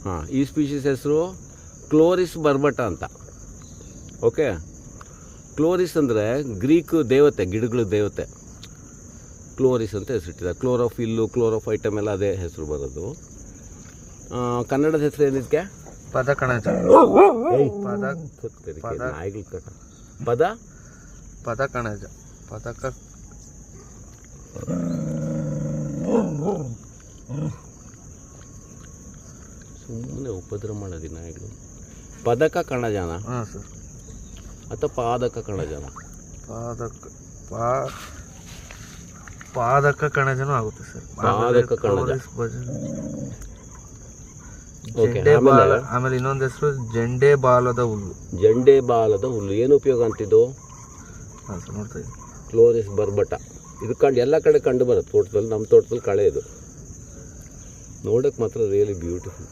ಹಾಂ, ಈ ಸ್ಪೀಷೀಸ್ ಹೆಸರು ಕ್ಲೋರಿಸ್ ಬರ್ಬಟ ಅಂತ. ಓಕೆ, ಕ್ಲೋರಿಸ್ ಅಂದರೆ ಗ್ರೀಕ್ ದೇವತೆ, ಗಿಡಗಳ ದೇವತೆ. ಕ್ಲೋರಿಸ್ ಅಂತ ಹೆಸರಿಟ್ಟಿದ್ದಾರೆ. ಕ್ಲೋರೋಫಿಲ್ಲು, ಕ್ಲೋರೋಫೈಟಮ್ ಎಲ್ಲ ಅದೇ ಹೆಸರು ಬರೋದು. ಕನ್ನಡದ ಹೆಸರು ಏನಿದಕ್ಕೆ? ಪದಕಣಜ. ನಾಯಿಗಳು ಕಟ ಪದ ಪದಕಣಜ. ಪದಕ ಸುಮ್ಮನೆ ಉಪದ್ರ ಮಾಡೋದು ನಾಯಿಗಳು. ಪದಕ ಕಣಜನ? ಹಾಂ ಸರ್. ಅಥವಾ ಪಾದಕ ಕಣಜನ? ಪಾದಕ ಕಣಜನೂ ಆಗುತ್ತೆ ಸರ್. ಪಾದಕ ಕಣಜ. ಆಮೇಲೆ ಇನ್ನೊಂದು ಹೆಸರು ಜಂಡೆ ಬಾಲದ ಹುಲ್ಲು. ಜಂಡೆ ಬಾಲದ ಹುಲ್ಲು ಏನು ಉಪಯೋಗ ಅಂತಿದ್ದು? ಹಾಂ ಸರ್, ನೋಡ್ತಾ ಇದ್ದೀನಿ. ಕ್ಲೋರಿಸ್ ಬರ್ಬಟ ಇದು ಎಲ್ಲ ಕಡೆ ಕಂಡು ಬರುತ್ತೆ ತೋಟದಲ್ಲಿ. ನಮ್ಮ ತೋಟದಲ್ಲಿ ಕಳೆ ಇದು ನೋಡೋಕ್ಕೆ ಮಾತ್ರ ರಿಯಲಿ ಬ್ಯೂಟಿಫುಲ್.